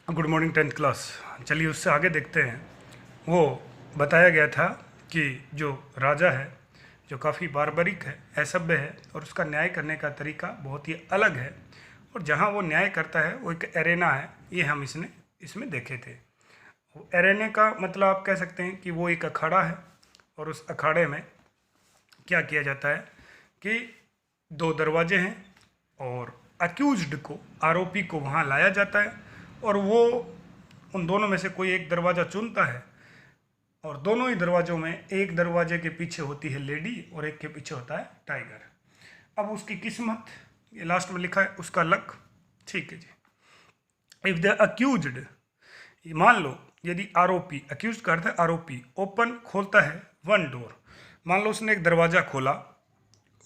Good morning 10th class. चलिए उससे आगे देखते हैं। वो बताया गया था कि जो राजा है, जो काफ़ी बार्बरिक है, असभ्य है और उसका न्याय करने का तरीका बहुत ही अलग है, और जहाँ वो न्याय करता है वो एक एरेना है। ये हम इसमें देखे थे। वो एरेने का मतलब आप कह सकते हैं कि वो एक अखाड़ा है, और उस अखाड़े में क्या किया जाता है कि दो दरवाजे हैं और अक्यूज्ड को, आरोपी को वहाँ लाया जाता है, और वो उन दोनों में से कोई एक दरवाज़ा चुनता है, और दोनों ही दरवाज़ों में एक दरवाजे के पीछे होती है लेडी और एक के पीछे होता है टाइगर। अब उसकी किस्मत, ये लास्ट में लिखा है, उसका लक। ठीक है जी। इफ द अक्यूज्ड, मान लो यदि आरोपी, अक्यूज का अर्थ है आरोपी, ओपन खोलता है वन डोर, मान लो उसने एक दरवाज़ा खोला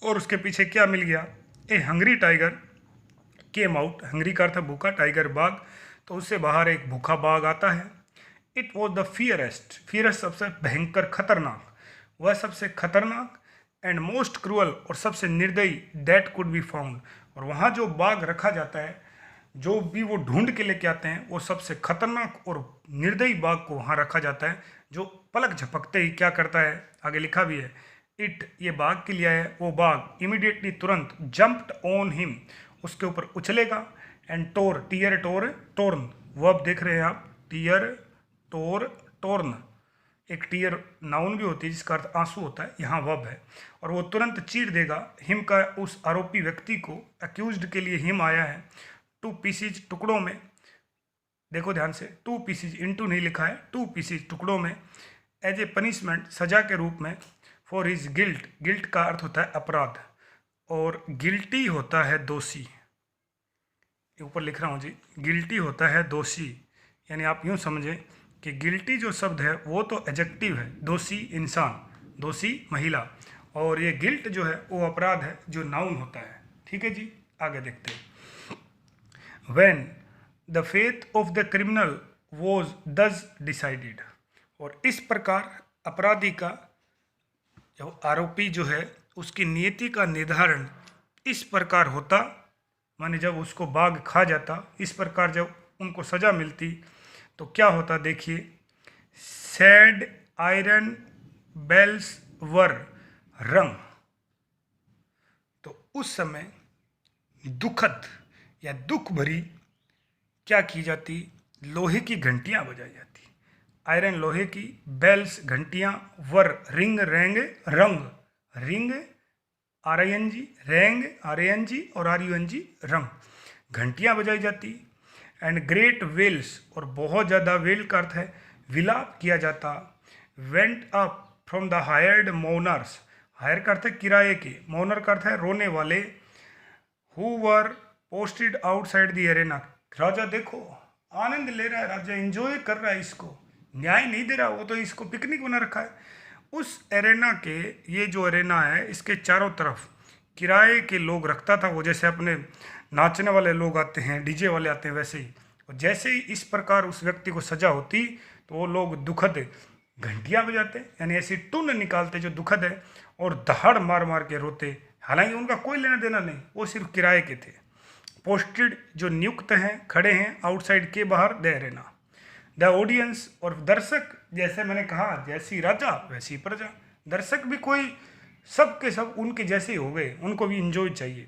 और उसके पीछे क्या मिल गया, a hungry tiger came out. Hungry का अर्थ है भूखा, टाइगर बाघ, तो उससे बाहर एक भूखा बाघ आता है। इट वॉज द फियरेस्ट सबसे भयंकर, खतरनाक, वह सबसे खतरनाक, एंड मोस्ट क्रूअल और सबसे निर्दयी, दैट कुड बी फाउंड। और वहाँ जो बाघ रखा जाता है, जो भी वो ढूंढ के लेके आते हैं, वो सबसे खतरनाक और निर्दयी बाघ को वहाँ रखा जाता है, जो पलक झपकते ही क्या करता है, आगे लिखा भी है, इट, ये बाघ के लिए है, वो बाघ इमीडिएटली, तुरंत, जंप्ड ऑन हिम, उसके ऊपर उछलेगा, and tore, tear tore torn, verb देख रहे हैं आप, टीयर टोर टोर्न, एक टीयर नाउन भी होती है जिसका अर्थ आंसू होता है, यहाँ वर्ब है, और वो तुरंत चीर देगा हिम का, उस आरोपी व्यक्ति को, अक्यूज्ड के लिए हिम आया है, टू पीसीज, टुकड़ों में, देखो ध्यान से, टू पीसीज, इनटू नहीं लिखा है, टू पीसीज, टुकड़ों में, एज ए पनिशमेंट, सजा के रूप में, फॉर हिज गिल्ट, गिल्ट का अर्थ होता है अपराध, और गिल्टी होता है दोषी, ऊपर लिख रहा हूँ जी, गिल्टी होता है दोषी, यानी आप यूँ समझें कि गिल्टी जो शब्द है वो तो एडजेक्टिव है, दोषी इंसान, दोषी महिला, और ये गिल्ट जो है वो अपराध है जो नाउन होता है। ठीक है जी, आगे देखते हैं। When the faith of the criminal was दस डिसाइडेड, और इस प्रकार अपराधी का, जो आरोपी जो है, उसकी नियति का निर्धारण इस प्रकार होता, माने जब उसको बाघ खा जाता, इस प्रकार जब उनको सजा मिलती तो क्या होता, देखिए, सैड आयरन बेल्स वर रंग, तो उस समय दुखद या दुख भरी क्या की जाती, लोहे की घंटियां बजाई जाती, आयरन लोहे की, बेल्स घंटियां, वर ring rang rung, ring R I N G, rang R A N G और आर यू एन जी रंग, घंटियां बजाई जाती, एंड ग्रेट वेल्स, और बहुत ज़्यादा, वेल का अर्थ है विलाप किया जाता, went up from the hired mourners, hire का अर्थ है किराए के, मोनर का अर्थ है रोने वाले, who were posted outside the arena, राजा देखो आनंद ले रहा है, राजा एंजॉय कर रहा है इसको, न्याय नहीं दे रहा, वो तो इसको पिकनिक बना रखा है। उस एरेना के, ये जो एरेना है इसके चारों तरफ किराए के लोग रखता था वो, जैसे अपने नाचने वाले लोग आते हैं, डीजे वाले आते हैं, वैसे ही, और जैसे ही इस प्रकार उस व्यक्ति को सजा होती तो वो लोग दुखद घंटियां बजाते, यानी ऐसी टुन निकालते जो दुखद है, और दहाड़ मार मार के रोते, हालांकि उनका कोई लेना देना नहीं, वो सिर्फ किराए के थे। पोस्टेड, जो नियुक्त हैं, खड़े हैं, आउटसाइड के बाहर, द एरेना, द ऑडियंस, और दर्शक, जैसे मैंने कहा, जैसी राजा वैसी प्रजा, दर्शक भी कोई, सब के सब उनके जैसे ही हो गए, उनको भी इंजॉय चाहिए।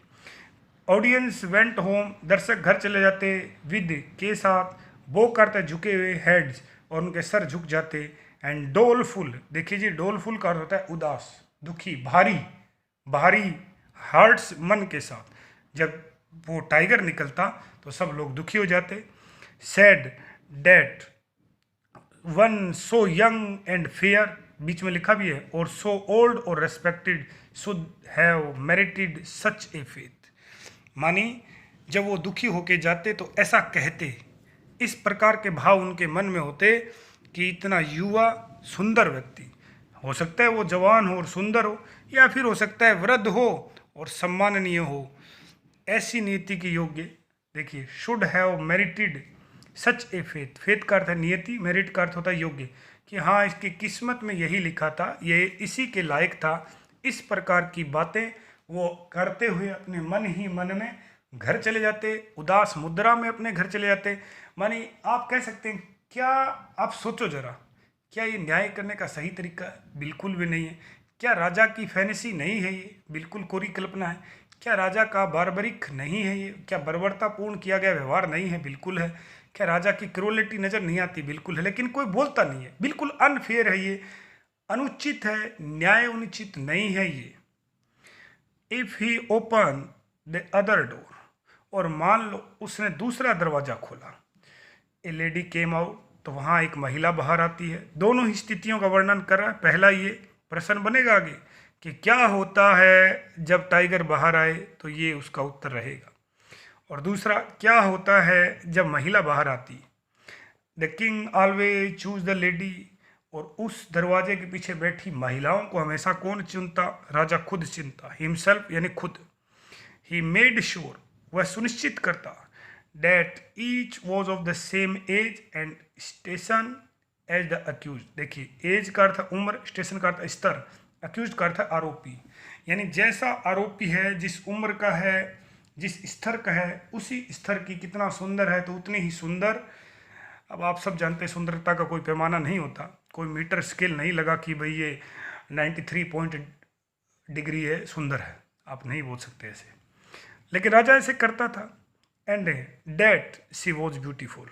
ऑडियंस वेंट होम, दर्शक घर चले जाते, विद के साथ, बो करते झुके हुए, हेड्स, और उनके सर झुक जाते, एंड डोलफुल, देखिए जी, डोलफुल का अर्थ होता है उदास, दुखी, भारी, भारी हार्ट्स, मन के साथ, जब वो टाइगर निकलता तो सब लोग दुखी हो जाते। Sad that one so young and fair, बीच में लिखा भी है, और सो ओल्ड और respected should have merited such a faith, मानी जब वो दुखी होके जाते तो ऐसा कहते, इस प्रकार के भाव उनके मन में होते कि इतना युवा सुंदर व्यक्ति, हो सकता है वो जवान हो और सुंदर हो, या फिर हो सकता है वृद्ध हो और सम्माननीय हो, ऐसी नीति के योग्य, देखिए, should have merited such a faith, faith का अर्थ है नियति, मेरिट का अर्थ होता है योग्य, कि हाँ इसकी किस्मत में यही लिखा था, ये इसी के लायक था, इस प्रकार की बातें वो करते हुए अपने मन ही मन में घर चले जाते, उदास मुद्रा में अपने घर चले जाते। मानी आप कह सकते हैं, क्या आप सोचो जरा, क्या ये न्याय करने का सही तरीका है? बिल्कुल भी नहीं है। क्या राजा की फैंटेसी नहीं है ये? बिल्कुल कोरी कल्पना है। क्या राजा का बार्बरिक नहीं है ये? क्या बर्बरतापूर्ण किया गया व्यवहार नहीं है? बिल्कुल है। क्या राजा की क्रूरलिटी नजर नहीं आती? बिल्कुल है। लेकिन कोई बोलता नहीं है। बिल्कुल अनफेयर है ये, अनुचित है, न्याय उचित नहीं है ये। If he open the other door, और मान लो उसने दूसरा दरवाजा खोला, ए लेडी केम आउट, तो वहाँ एक महिला बाहर आती है। दोनों ही स्थितियों का वर्णन कर रहा है। पहला ये प्रश्न बनेगा आगे कि क्या होता है जब टाइगर बाहर आए, तो ये उसका उत्तर रहेगा। और दूसरा, क्या होता है जब महिला बाहर आती, the king always choose the lady, और उस दरवाजे के पीछे बैठी महिलाओं को हमेशा कौन चुनता? राजा खुद चुनता, हिमसेल्फ यानी खुद। ही मेड श्योर, वह सुनिश्चित करता, that each was of the same age and station as the accused। देखिए, एज का अर्थ उम्र, स्टेशन का अर्थ स्तर, अक्यूज का अर्थ आरोपी। यानी जैसा आरोपी है, जिस उम्र का है, जिस स्तर का है, उसी स्तर की कितना सुंदर है तो उतनी ही सुंदर। अब आप सब जानते हैं सुंदरता का कोई पैमाना नहीं होता, कोई मीटर स्केल नहीं लगा कि भाई ये 93 पॉइंट डिग्री है, सुंदर है, आप नहीं बोल सकते ऐसे। लेकिन राजा ऐसे करता था। And that she was beautiful,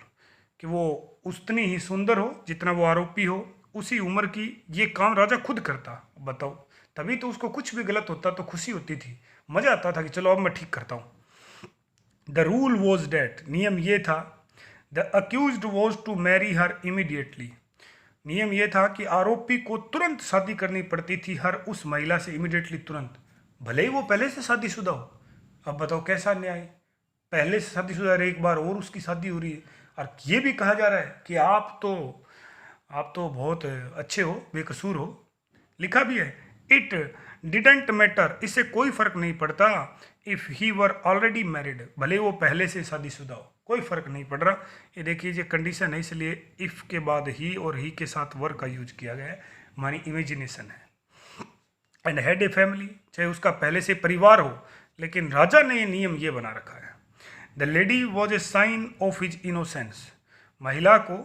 कि वो उतनी ही सुंदर हो जितना वो आरोपी हो, उसी उम्र की। ये काम राजा खुद करता। बताओ, तभी तो उसको कुछ भी गलत होता तो खुशी होती थी, मजा आता था कि चलो अब मैं ठीक करता हूँ। द रूल वॉज डेट, नियम ये था, the accused was to marry her immediately, नियम ये था कि आरोपी को तुरंत शादी करनी पड़ती थी हर उस महिला से, इमीडिएटली, तुरंत, भले ही वो पहले से शादीशुदा हो। अब बताओ कैसा न्याय, पहले से शादीशुदा है, एक बार और उसकी शादी हो रही है, और ये भी कहा जा रहा है कि आप तो बहुत अच्छे हो, बेकसूर हो। लिखा भी है, इट डिडेंट मैटर, इससे कोई फर्क नहीं पड़ता, if he were already married, भले वो पहले से शादीशुदा हो, कोई फर्क नहीं पड़ रहा। ये देखिए, ये कंडीशन है, इसलिए इफ़ के बाद ही और ही के साथ वर का यूज किया गया है, हमारी इमेजिनेशन है। एंड हैड ए फैमिली, चाहे उसका पहले से परिवार हो, लेकिन राजा ने ये नियम ये बना रखा है। The lady was a sign of his innocence, महिला को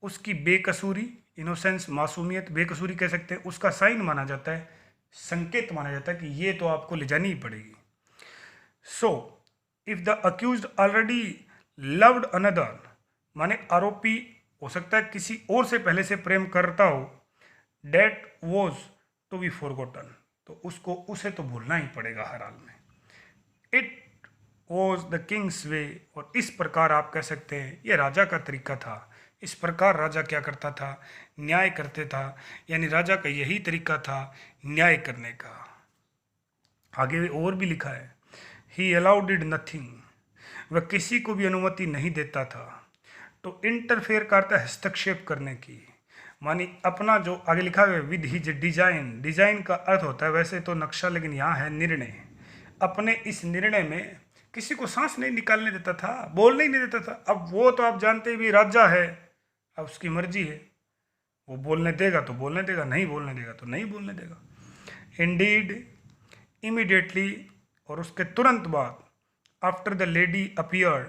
उसकी बेकसूरी, इनोसेंस मासूमियत, बेकसूरी कह सकते हैं, उसका साइन माना जाता है, संकेत माना जाता है कि ये तो आपको ले जानी ही पड़ेगी। So if the accused already loved another, माने आरोपी हो सकता है किसी और से पहले से प्रेम करता हो, that was to be forgotten, तो उसे तो भूलना ही पड़ेगा हर हाल में। It was the king's way, और इस प्रकार आप कह सकते हैं ये राजा का तरीका था। इस प्रकार राजा क्या करता था? न्याय करते था, यानी राजा का यही तरीका था न्याय करने का। आगे और भी लिखा है, ही अलाउड इड नथिंग, वह किसी को भी अनुमति नहीं देता था। तो इंटरफेयर करता है हस्तक्षेप करने की, मानी अपना जो आगे लिखा है विद हिज डिजाइन, डिजाइन का अर्थ होता है वैसे तो नक्शा, लेकिन यहाँ है निर्णय। अपने इस निर्णय में किसी को सांस नहीं निकालने देता था, बोलने ही नहीं देता था। अब वो तो आप जानते भी राजा है, अब उसकी मर्जी है, वो बोलने देगा तो बोलने देगा, नहीं बोलने देगा तो नहीं बोलने देगा। इंडीड इमीडिएटली, और उसके तुरंत बाद, आफ्टर द लेडी अपीयर्ड,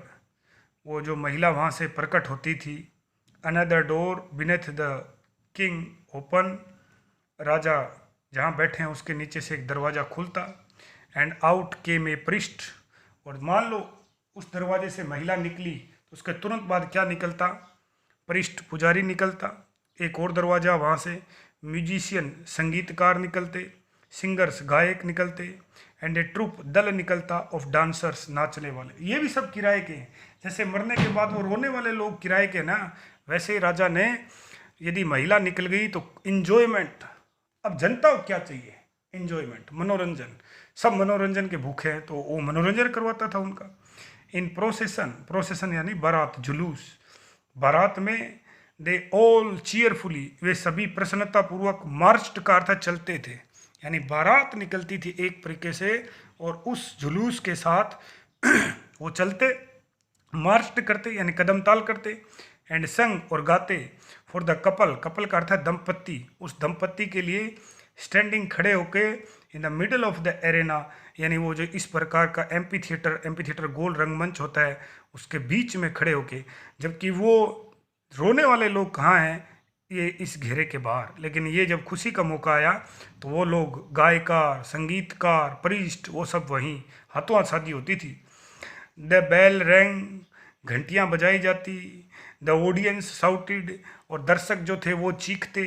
वो जो महिला वहाँ से प्रकट होती थी, another door beneath the king open, राजा जहाँ बैठे हैं उसके नीचे से एक दरवाज़ा खुलता, and out came a priest, और मान लो उस दरवाजे से महिला निकली तो उसके तुरंत बाद क्या निकलता? प्रिस्ट, पुजारी निकलता। एक और दरवाज़ा, वहाँ से म्यूजिशियन, संगीतकार निकलते, सिंगर्स, गायक निकलते, एंड ए ट्रुप, दल निकलता ऑफ डांसर्स, नाचने वाले। ये भी सब किराए के हैं, जैसे मरने के बाद वो रोने वाले लोग किराए के ना, वैसे ही राजा ने, यदि महिला निकल गई तो इंजॉयमेंट। अब जनता को क्या चाहिए? इंजॉयमेंट, मनोरंजन, सब मनोरंजन के भूखे हैं, तो वो मनोरंजन करवाता था उनका। इन प्रोसेसन, प्रोसेसन यानी बारात, जुलूस, बारात में दे ऑल चीयरफुली, वे सभी प्रसन्नता पूर्वक, मार्च का अर्थ चलते थे, यानी बारात निकलती थी एक तरीके से, और उस जुलूस के साथ वो चलते, मार्च करते यानी कदम ताल करते, एंड संग, और गाते, फॉर द कपल, कपल का अर्थ है दंपत्ति, उस दंपत्ति के लिए, स्टैंडिंग खड़े होके in the middle of the arena, यानी वो जो इस प्रकार का एम्पी थिएटर गोल रंगमंच होता है उसके बीच में खड़े होके, जबकि वो रोने वाले लोग कहाँ हैं, ये इस घेरे के बाहर। लेकिन ये जब खुशी का मौका आया तो वो लोग गायकार, संगीतकार, प्रीस्ट, वो सब वहीं, हाथों हाथ शादी होती थी। द बेल रैंग, घंटियां बजाई जाती, द ऑडियंस साउटेड, और दर्शक जो थे वो चीखते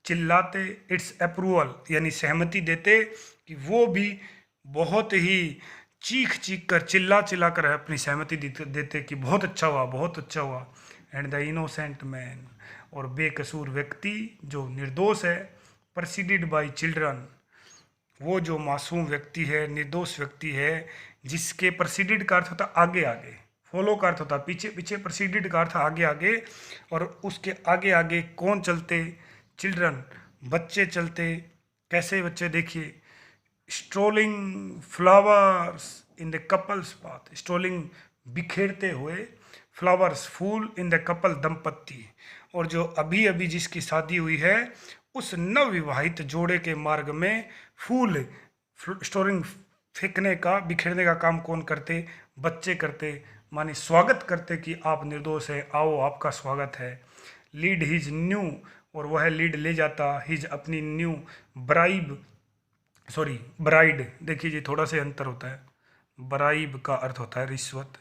चिल्लाते, इट्स अप्रूवल, यानी सहमति देते, कि वो भी बहुत ही चीख चीख कर चिल्ला चिल्ला कर अपनी सहमति देते कि बहुत अच्छा हुआ, बहुत अच्छा हुआ। एंड द इनोसेंट मैन, और बेकसूर व्यक्ति जो निर्दोष है, प्रेसिडेड बाय चिल्ड्रन, वो जो मासूम व्यक्ति है, निर्दोष व्यक्ति है, जिसके प्रेसिडेड का अर्थ होता आगे आगे, फॉलो का अर्थ होता पीछे पीछे, प्रेसिडेड का अर्थ आगे आगे, और उसके आगे आगे कौन चलते, चिल्ड्रन, बच्चे चलते। कैसे बच्चे, देखिए, strolling flowers in the couple's path, strolling बिखेरते हुए, फ्लावर्स फूल इन द कपल दंपत्ति, और जो अभी अभी जिसकी शादी हुई है उस नवविवाहित जोड़े के मार्ग में फूल स्टोरिंग फेंकने का, बिखेरने का काम कौन करते, बच्चे करते, माने स्वागत करते कि आप निर्दोष है, आओ आपका स्वागत है। लीड हिज न्यू, और वह लीड ले जाता हिज अपनी न्यू ब्राइड, देखिए जी थोड़ा सा अंतर होता है। ब्राइब का अर्थ होता है रिश्वत,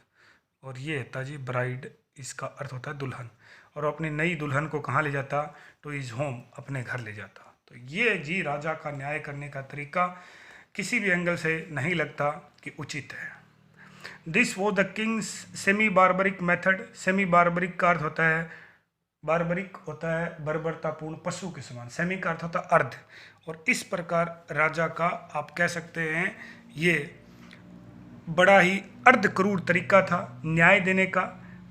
और ये होता है जी ब्राइड, इसका अर्थ होता है दुल्हन, और अपनी नई दुल्हन को कहाँ ले जाता, टू हिज होम, अपने घर ले जाता। तो ये जी राजा का न्याय करने का तरीका किसी भी एंगल से नहीं लगता कि उचित है। This was the Kings semi barbaric method, semi barbaric का अर्थ होता है, बार्बरिक होता है बर्बरतापूर्ण, पशु के समान, सेमी का अर्थ होता है अर्ध, और इस प्रकार राजा का आप कह सकते हैं ये बड़ा ही अर्ध क्रूर तरीका था न्याय देने का,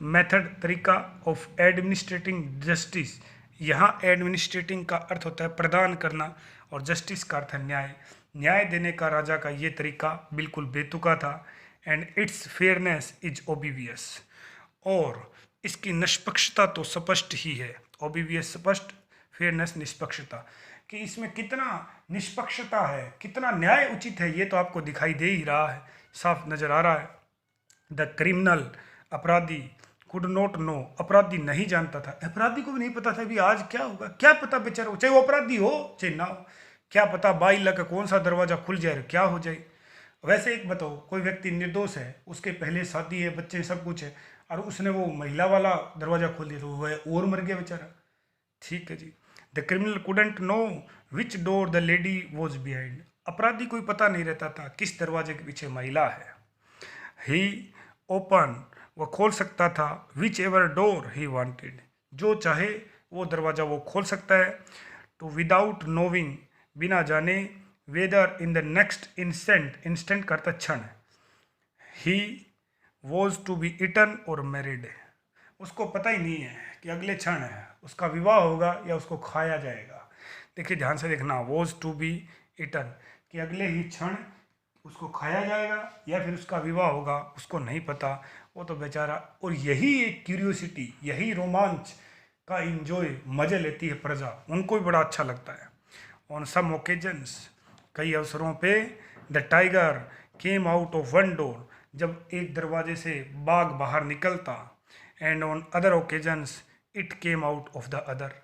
मेथड, तरीका ऑफ एडमिनिस्ट्रेटिंग जस्टिस। यहाँ एडमिनिस्ट्रेटिंग का अर्थ होता है प्रदान करना, और जस्टिस का अर्थ है न्याय। न्याय देने का राजा का ये तरीका बिल्कुल बेतुका था। And it's fairness is obvious, और इसकी निष्पक्षता तो स्पष्ट ही है। ओबिवियस स्पष्ट, फेयरनेस निष्पक्षता, कि इसमें कितना निष्पक्षता है, कितना न्याय उचित है, ये तो आपको दिखाई दे ही रहा है, साफ नजर आ रहा है। द क्रिमिनल, अपराधी, कुड नॉट नो, अपराधी नहीं जानता था, अपराधी को भी नहीं पता था भी आज क्या होगा, क्या पता बेचारा, चाहे वो अपराधी हो चाहे ना हो, क्या पता बाई लग कौन सा दरवाजा खुल जाए, क्या हो जाए। वैसे एक बताओ, कोई व्यक्ति निर्दोष है, उसके पहले शादी है, बच्चे सब कुछ है, और उसने वो महिला वाला दरवाजा खोल दिया तो वह और मर गया बेचारा। ठीक है जी। The criminal couldn't know which door the lady was behind, अपराधी कोई पता नहीं रहता था किस दरवाजे के पीछे महिला है। ही ओपन, वह खोल सकता था, which ever door he wanted, जो चाहे वो दरवाज़ा वो खोल सकता है। टू विदाउट नोविंग, बिना जाने, whether in the next instant, instant करता क्षण, he was to be eaten और मैरिड, उसको पता ही नहीं है कि अगले क्षण है उसका विवाह होगा या उसको खाया जाएगा। देखिए ध्यान से देखना, वॉज टू बी इटन, कि अगले ही क्षण उसको खाया जाएगा या फिर उसका विवाह होगा, उसको नहीं पता, वो तो बेचारा। और यही एक क्यूरियोसिटी, यही रोमांच का इंजॉय, मज़े लेती है प्रजा, उनको भी बड़ा अच्छा लगता है। ऑन सम ओकेजन्स, कई अवसरों पे, the tiger came out of one door, जब एक दरवाजे से बाघ बाहर निकलता, and on other occasions it came out of the other.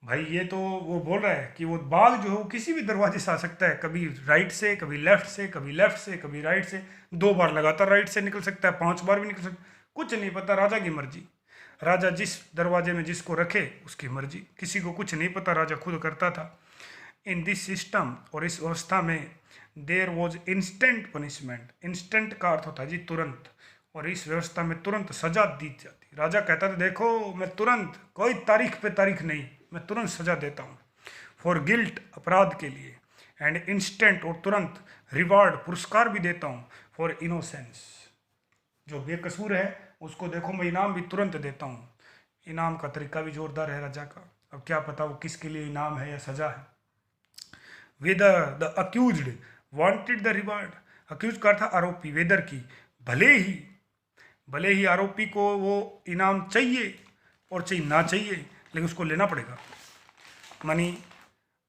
भाई ये तो वो बोल रहा है कि वो बाघ जो है वो किसी भी दरवाजे से आ सकता है, कभी राइट से, कभी लेफ्ट से, कभी लेफ्ट से, कभी राइट से, 2 बार लगातार राइट से निकल सकता है, 5 बार भी निकल सकता है, कुछ नहीं पता, राजा की मर्जी। राजा जिस दरवाजे में जिसको रखे उसकी मर्जी, किसी को कुछ नहीं पता, राजा खुद करता था। इन दिस सिस्टम, और इस व्यवस्था में, there was instant punishment, instant का अर्थ होता है जी तुरंत, और इस व्यवस्था में तुरंत सजा दी जाती। राजा कहता था देखो मैं तुरंत, कोई तारीख पे तारीख नहीं, मैं तुरंत सजा देता हूँ, फॉर गिल्ट, अपराध के लिए, एंड इंस्टेंट, और तुरंत, रिवार्ड, पुरस्कार भी देता हूँ, फॉर इनोसेंस, जो बेकसूर है उसको देखो मैं इनाम भी तुरंत देता हूँ। इनाम का तरीका भी जोरदार है राजा का, अब क्या पता वो किसके लिए इनाम है या सजा है। Whether the accused wanted the reward, accused का था आरोपी, वेदर की, भले ही आरोपी को वो इनाम चाहिए और चाहिए ना चाहिए, लेकिन उसको लेना पड़ेगा, मनी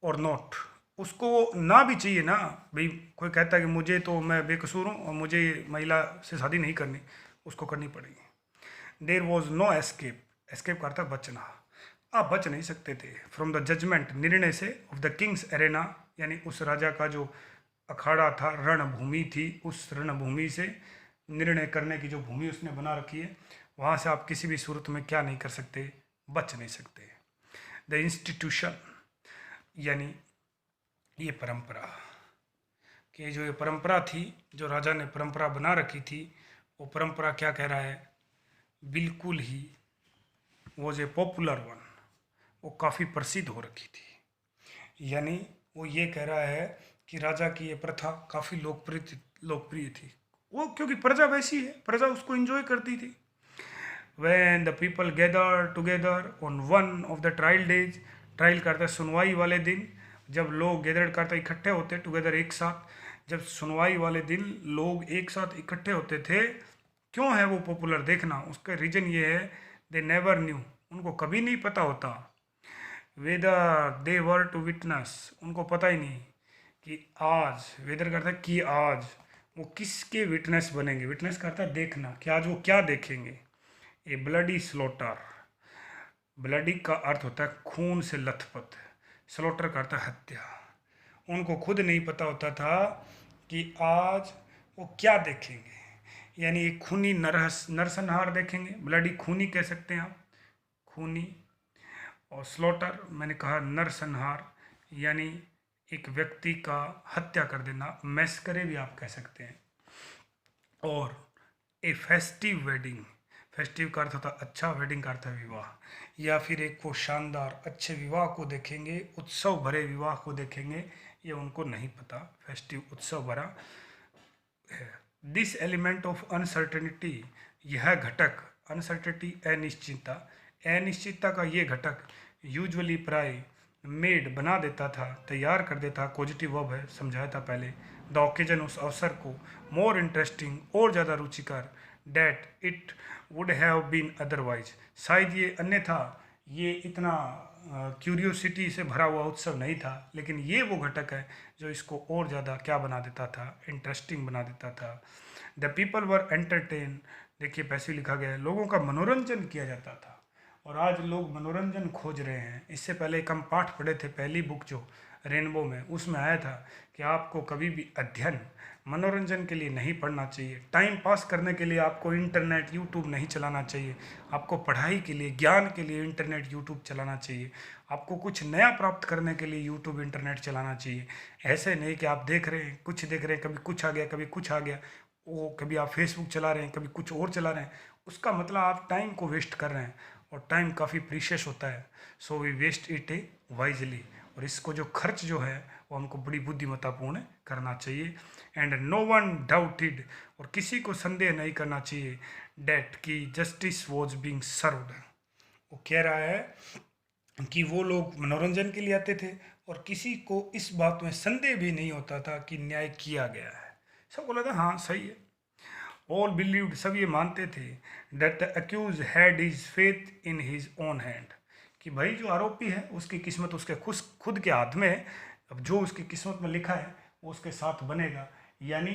और नोट, उसको ना भी चाहिए ना भाई, कोई कहता है कि मुझे तो मैं बेकसूर हूँ और मुझे महिला से शादी नहीं करनी, उसको करनी पड़ेगी। There was no escape, escape करता बचना, आप बच नहीं सकते थे फ्रॉम द जजमेंट, निर्णय से, ऑफ द किंग्स एरेना, यानी उस राजा का जो अखाड़ा था, रणभूमि थी, उस रणभूमि से, निर्णय करने की जो भूमि उसने बना रखी है, वहाँ से आप किसी भी सूरत में क्या नहीं कर सकते, बच नहीं सकते। द इंस्टीट्यूशन, यानी ये परंपरा, कि जो ये परंपरा थी, जो राजा ने परंपरा बना रखी थी, वो परंपरा क्या कह रहा है, बिल्कुल he was a popular one, वो काफ़ी प्रसिद्ध हो रखी थी। यानी वो ये कह रहा है कि राजा की ये प्रथा काफ़ी लोकप्रिय थी, वो क्योंकि प्रजा वैसी है, प्रजा उसको एंजॉय करती थी। When the people gathered together on one of the trial days, trial करते सुनवाई वाले दिन, जब लोग गैदर करते इकट्ठे होते टुगेदर एक साथ, जब सुनवाई वाले दिन लोग एक साथ इकट्ठे होते थे, क्यों है वो पॉपुलर देखना, उसका रीज़न ये है, दे नेवर न्यू, उनको कभी नहीं पता होता, whether they were to witness, उनको पता ही नहीं कि आज, वेदर करता है कि आज वो किसके विटनेस बनेंगे, विटनेस करता है देखना, कि आज वो क्या देखेंगे। ए ब्लडी स्लॉटर, ब्लडी का अर्थ होता है खून से लथपथ, स्लॉटर का अर्थ है हत्या। उनको खुद नहीं पता होता था कि आज वो क्या देखेंगे, यानी एक खूनी नरसंहार देखेंगे, ब्लडी खूनी कह सकते हैं आप, खूनी, और स्लॉटर मैंने कहा नरसंहार, यानी एक व्यक्ति का हत्या कर देना, मैस्करे भी आप कह सकते हैं। और ए फेस्टिव वेडिंग, फेस्टिव का अर्थ होता है अच्छा, वेडिंग का अर्थ है विवाह, या फिर एक वो शानदार अच्छे विवाह को देखेंगे, उत्सव भरे विवाह को देखेंगे, ये उनको नहीं पता, फेस्टिव उत्सव भरा है। दिस एलिमेंट ऑफ अनसर्टेनिटी, यह घटक, अनसर्टेनिटी अनिश्चितता, अनिश्चितता का ये घटक यूजुअली प्राय मेड बना देता था, तैयार कर देता, पॉजिटिव वर्ब है, समझाया था पहले, द ओकेजन उस अवसर को, मोर इंटरेस्टिंग और ज़्यादा रुचिकर, that it would have been otherwise, शायद ये अन्यथा ये इतना क्यूरियोसिटी से भरा हुआ उत्सव नहीं था, लेकिन ये वो घटक है जो इसको और ज़्यादा क्या बना देता था, इंटरेस्टिंग बना देता था। द पीपल वर एंटरटेन, देखिए पैसे लिखा गया है, लोगों का मनोरंजन किया जाता था, और आज लोग मनोरंजन खोज रहे हैं। इससे पहले एक हम पाठ पढ़े थे, पहली बुक जो रेनबो में, उसमें आया था कि आपको कभी भी अध्ययन मनोरंजन के लिए नहीं पढ़ना चाहिए, टाइम पास करने के लिए आपको इंटरनेट यूट्यूब नहीं चलाना चाहिए, आपको पढ़ाई के लिए, ज्ञान के लिए इंटरनेट यूट्यूब चलाना चाहिए, आपको कुछ नया प्राप्त करने के लिए यूट्यूब इंटरनेट चलाना चाहिए। ऐसे नहीं कि आप देख रहे हैं, कुछ देख रहे हैं, कभी कुछ आ गया, कभी कुछ आ गया, वो कभी आप फेसबुक चला रहे हैं, कभी कुछ और चला रहे हैं, उसका मतलब आप टाइम को वेस्ट कर रहे हैं, और टाइम काफ़ी प्रीशियस होता है, so we waste it a wisely, और इसको जो खर्च जो है वो हमको बड़ी बुद्धिमत्तापूर्ण करना चाहिए। एंड नो वन डाउटेड, और किसी को संदेह नहीं करना चाहिए, डेट कि जस्टिस वॉज बीइंग सर्व्ड, वो कह रहा है कि वो लोग मनोरंजन के लिए आते थे, और किसी को इस बात में संदेह भी नहीं होता था कि न्याय किया गया है, सबको लगा हाँ सही है। ऑल बिलीव्ड, सब ये मानते थे, that the accused had his faith in his own hand, कि भाई जो आरोपी है उसकी किस्मत उसके खुद के हाथ में है, अब जो उसकी किस्मत में लिखा है वो उसके साथ बनेगा। यानी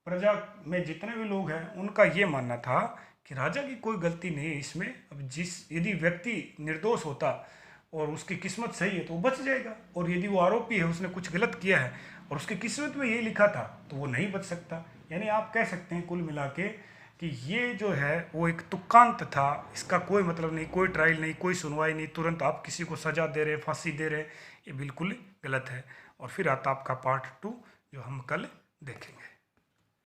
प्रजा में जितने भी लोग हैं उनका ये मानना था कि राजा की कोई गलती नहीं है इसमें, अब यदि व्यक्ति निर्दोष होता और उसकी किस्मत सही है तो वो बच जाएगा, और यदि वो आरोपी है, उसने कुछ गलत किया है और उसकी किस्मत में ये लिखा था तो वो नहीं बच सकता। यानी आप कह सकते हैं कुल मिला के कि ये जो है वो एक तुक्कांत था, इसका कोई मतलब नहीं, कोई ट्रायल नहीं, कोई सुनवाई नहीं, तुरंत आप किसी को सज़ा दे रहे, फांसी दे रहे, ये बिल्कुल गलत है। और फिर आता आपका पार्ट 2 जो हम कल देखेंगे।